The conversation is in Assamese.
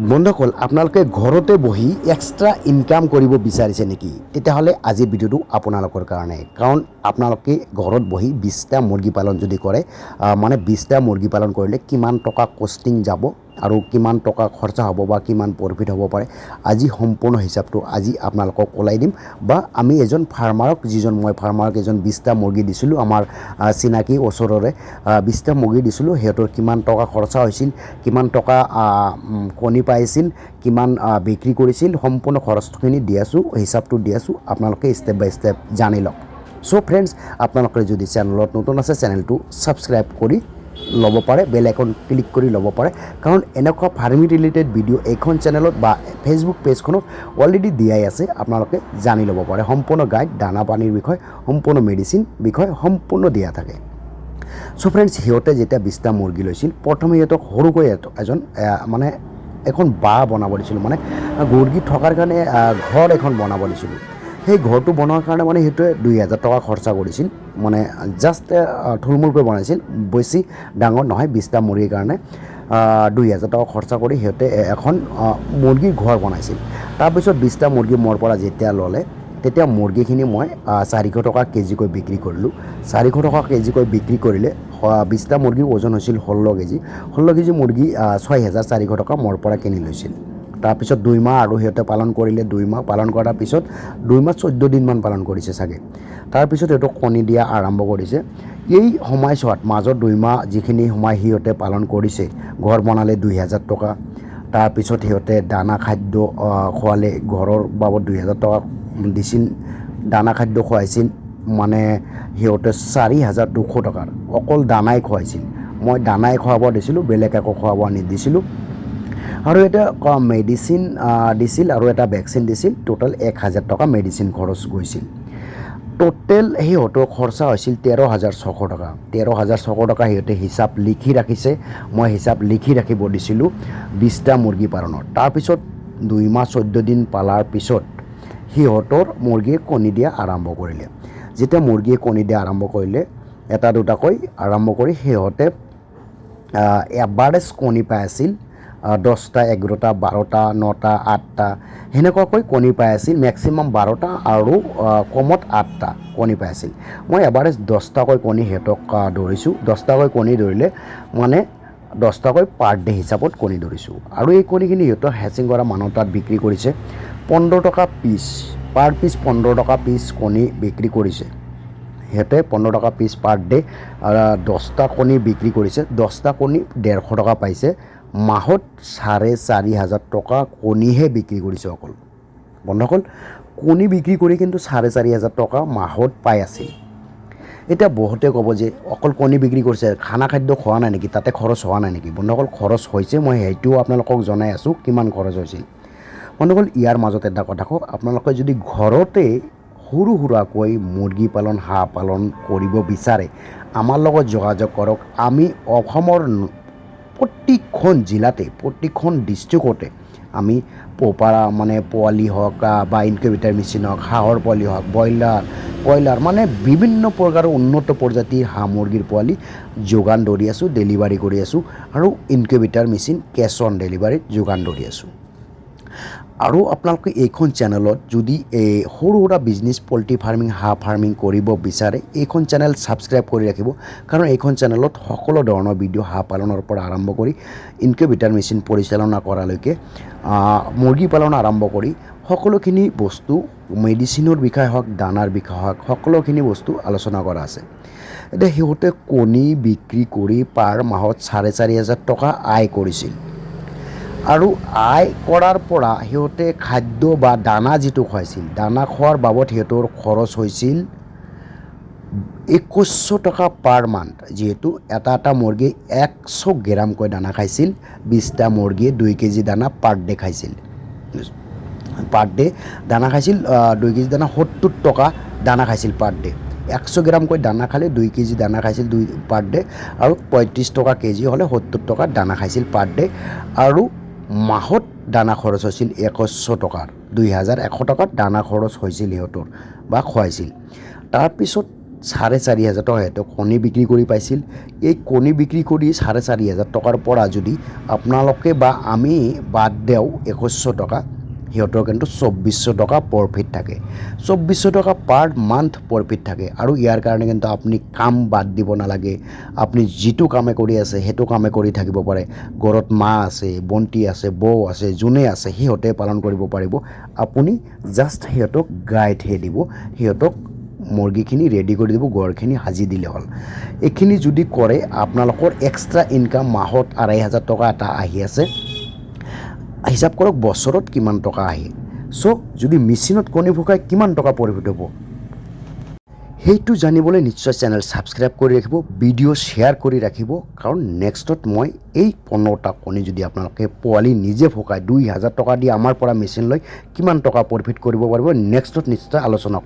বন্ধুসকল আপোনালোকে ঘৰতে বহি এক্সট্ৰা ইনকাম কৰিব বিচাৰিছে নেকি তেতিয়াহ'লে আজিৰ ভিডিঅ'টো আপোনালোকৰ কাৰণে কাৰণ আপোনালোকে ঘৰত বহি 20টা মুৰ্গী পালন যদি কৰে মানে 20টা মুৰ্গী পালন কৰিলে কিমান টকা কষ্টিং যাব আৰু কিমান টকা খৰচা হ'ব বা কিমান প্ৰফিট হ'ব পাৰে আজি সম্পূৰ্ণ হিচাপটো আজি আপোনালোকক ওলাই দিম বা আমি এজন ফাৰ্মাৰক যিজন মই ফাৰ্মাৰক এজন 20টা মুৰ্গী দিছিলোঁ আমাৰ চিনাকি ওচৰৰে 20টা মুৰ্গী দিছিলোঁ হেতৰ কিমান টকা খৰচা হৈছিল কিমান টকা কণী পাইছিল কিমান বিক্ৰী কৰিছিল সম্পূৰ্ণ খৰচখিনি দি আছোঁ হিচাপটো দি আছোঁ আপোনালোকে ষ্টেপ বাই ষ্টেপ জানি লওক সো ফ্ৰেন্ডছ আপোনালোকে যদি চেনেলত নতুন আছে চেনেলটো সাবস্ক্ৰাইব কৰি ল'ব পাৰে বেল আইকন ক্লিক কৰি ল'ব পাৰে কাৰণ এনেকুৱা ফাৰ্মিং ৰিলেটেড ভিডিঅ' এইখন চেনেলত বা ফেচবুক পেজখনত অলৰেডি দিয়াই আছে আপোনালোকে জানি ল'ব পাৰে সম্পূৰ্ণ গাইড দানা পানীৰ বিষয় সম্পূৰ্ণ মেডিচিন বিষয় সম্পূৰ্ণ দিয়া থাকে সো ফ্ৰেন্ডছ সিহঁতে যেতিয়া 20টা মুৰ্গী লৈছিল প্ৰথমে সিহঁতক সৰুকৈ এজন মানে এখন বাঁহ বনাব দিছিলোঁ মানে মুৰ্গী থকাৰ কাৰণে ঘৰ এখন বনাব দিছিলোঁ সেই ঘৰটো বনোৱাৰ কাৰণে মানে সেইটোৱে 2000 টকা খৰচা কৰিছিল মানে জাষ্ট থুলমূলকৈ বনাইছিল বেছি ডাঙৰ নহয় 20টা মুৰ্গীৰ কাৰণে 2000 টকা খৰচা কৰি সিহঁতে এখন মুৰ্গীৰ ঘৰ বনাইছিল তাৰপিছত 20টা মুৰ্গী মোৰ পৰা যেতিয়া ল'লে তেতিয়া মুৰ্গীখিনি মই 400 টকা কেজিকৈ বিক্ৰী কৰিলোঁ 400 টকা কেজিকৈ বিক্ৰী কৰিলে 20টা মুৰ্গীৰ ওজন হৈছিল 16 কেজি 16 কেজি মুৰ্গী 6400 টকা মোৰ পৰা কিনি লৈছিল তাৰপিছত 2 মাহ আৰু সিহঁতে পালন কৰিলে 2 মাহ পালন কৰাৰ পিছত 2 মাহ 14 দিনমান পালন কৰিছে চাগে তাৰপিছত সিহঁতক কণী দিয়া আৰম্ভ কৰিছে এই সময়ছোৱাত মাজত 2 মাহ যিখিনি সময় সিহঁতে পালন কৰিছে ঘৰ বনালে 2000 টকা তাৰপিছত সিহঁতে দানা খাদ্য খোৱালে ঘৰৰ বাবদ 2000 টকা দিছিল দানা খাদ্য খুৱাইছিল মানে সিহঁতে 4200 টকাৰ অকল দানাই খুৱাইছিল মই দানাই খুৱাব দিছিলোঁ বেলেগ একো খুৱাব নিদিছিলোঁ আৰু এটা মেডিচিন দিছিল আৰু এটা ভেকচিন দিছিল টোটাল 1000 টকা মেডিচিন খৰচ গৈছিল টোটেল সিহঁতৰ খৰচা হৈছিল 13600 টকা 13600 টকা সিহঁতে হিচাপ লিখি ৰাখিছে মই হিচাপ লিখি ৰাখিব দিছিলোঁ 20টা মুৰ্গী পালনৰ তাৰপিছত 2 মাহ 14 দিন পালাৰ পিছত সিহঁতৰ মুৰ্গীয়ে কণী দিয়া আৰম্ভ কৰিলে যেতিয়া মুৰ্গীয়ে কণী দিয়া আৰম্ভ কৰিলে এটা দুটাকৈ আৰম্ভ কৰি সিহঁতে এভাৰেজ কণী পাই আছিল 10টা 11টা 12টা 9টা 8টা হেনেকুৱাকৈ কণী পাই আছিল ম্যাক্সিমাম 12টা আৰু কমত 8টা কণী পাই আছিল মই এভাৰেজ 10টাকৈ কণী হেতক ধৰিছোঁ 10টাকৈ কণী ধৰিলে মানে 10টাকৈ পাৰ ডে হিচাপত কণী ধৰিছোঁ আৰু এই কণীখিনি হেতৰ হেচিং কৰা মানুহ তাত বিক্ৰী কৰিছে 15 টকা পিস পাৰ পিস 15 টকা পিস কণী বিক্ৰী কৰিছে হেতে 15 টকা পিস পাৰ ডে 10টা কণী বিক্ৰী কৰিছে 10টা কণী 150 টকা পাইছে মাহত 4500 টকা কণীহে বিক্ৰী কৰিছে অকল বন্ধুসকল কণী বিক্ৰী কৰি কিন্তু 4500 টকা মাহত পাই আছিল এটা বহুতে ক'ব যে অকল কণী বিক্ৰী কৰিছে খানা খাদ্য খোৱা নাই নেকি তাতে খৰচ হোৱা নাই নেকি বন্ধুসকল খৰচ হৈছে মই হেইটো আপোনালোকক জনাই আছোঁ কিমান খৰচ হৈছিল বন্ধুসকল ইয়াৰ মাজত এটা কথা কওঁ আপোনালোকে যদি ঘৰতে সৰু সুৰাকৈ মুৰ্গী পালন হাঁহ পালন কৰিব বিচাৰে আমাৰ লগত যোগাযোগ কৰক আমি অসমৰ প্ৰতিখন জিলাতে প্ৰতিখন ডিষ্ট্ৰিক্টতে আমি পোপাৰা মানে পোৱালি হওক বা ইনকিউবেটাৰ মেচিন হওক হাঁহৰ পোৱালি হওক বইলাৰ koilar মানে বিভিন্ন প্ৰকাৰৰ উন্নত প্ৰজাতিৰ হাঁহ মুৰ্গীৰ পোৱালি যোগান ধৰি আছোঁ ডেলিভাৰী কৰি আছোঁ আৰু ইনকিউবেটাৰ মেচিন কেছ অন ডেলিভাৰীত যোগান ধৰি আছোঁ আৰু আপোনালোকে এইখন চেনেলত যদি সৰু সুৰা বিজনেছ পল্ট্ৰি ফাৰ্মিং হাঁহ ফাৰ্মিং কৰিব বিচাৰে এইখন চেনেল সাবস্ক্ৰাইব কৰি ৰাখিব কাৰণ এইখন চেনেলত সকলো ধৰণৰ ভিডিঅ' হাঁহ পালনৰ পৰা আৰম্ভ কৰি ইনকিউবেটাৰ মেচিন পৰিচালনা কৰালৈকে মুৰ্গী পালন আৰম্ভ কৰি সকলোখিনি বস্তু মেডিচিনৰ বিষয় হওক দানাৰ বিষয় হওক সকলোখিনি বস্তু আলোচনা কৰা আছে এতিয়া সিহঁতে কণী বিক্ৰী কৰি পাৰ মাহত 4500 টকা আয় কৰিছিল আৰু আয় কৰাৰ পৰা সিহঁতে খাদ্য বা দানা যিটো খুৱাইছিল দানা খোৱাৰ বাবদ সিহঁতৰ খৰচ হৈছিল 2100 টকা পাৰ মান্থ যেহেতু এটা মুৰ্গী 100 গ্ৰামকৈ দানা খাইছিল 20টা মুৰ্গীয়ে 2 কেজি দানা পাৰ ডে খাইছিল পার ডে দানা খাইছিল 2 কেজি দানা 70 টকা দানা খাইছিল পার ডে 100 গ্রামকৈ দানা খালে 2 কেজি দানা খাইছিল 2 পার ডে আৰু 35 টকা কেজি হলে 70 টকা দানা খাইছিল পাৰ ডে আৰু মাহত দানা খৰচ হৈছিল 2100 টকাৰ 2100 টকাত দানা খৰচ হৈছিল সিহঁতৰ বা খুৱাইছিল তাৰপিছত 4,500 টকা সিহঁতক কণী বিক্ৰী কৰি পাইছিল। এই কণী বিক্ৰী কৰি 4,500 টকাৰ পৰা যদি আপোনালোকে বা আমি বাদ দিওঁ 2,100 টকা, সিহঁতৰ কিন্তু 2,400 টকা প্ৰফিট থাকে। 2,400 টকা পাৰ মান্থ প্ৰফিট থাকে। আৰু ইয়াৰ কাৰণে কিন্তু আপুনি কাম বাদ দিব নালাগে। আপুনি যিটো কামে কৰি আছে সেইটো কামে কৰি থাকিব পাৰে। ঘৰত মা আছে, ভণ্টি আছে, বৌ আছে, যোনে আছে সিহঁতে পালন কৰিব পাৰিব। আপুনি জাষ্ট সিহঁতক গাইডহে দিব, সিহঁতক মুৰ্গীখিনি ৰেডি কৰি দিব, ঘৰখিনি সাজি দিলে হ'ল। এইখিনি যদি কৰে আপোনালোকৰ এক্সট্ৰা ইনকাম মাহত 2,500 টকা এটা আহি আছে। হিচাপ কৰক বছৰত কিমান টকা আহে। চ' যদি মেচিনত কণী ফুকাই কিমান টকা প্ৰফিট হ'ব, সেইটো জানিবলৈ নিশ্চয় চেনেল ছাবস্ক্ৰাইব কৰি ৰাখিব, ভিডিঅ' শ্বেয়াৰ কৰি ৰাখিব। কাৰণ নেক্সটত মই এই 15টা কণী যদি আপোনালোকে পোৱালি নিজে ফুকাই 2,000 টকা দি আমাৰ পৰা মেচিন লৈ কিমান টকা প্ৰফিট কৰিব পাৰিব, নেক্সটত নিশ্চয় আলোচনা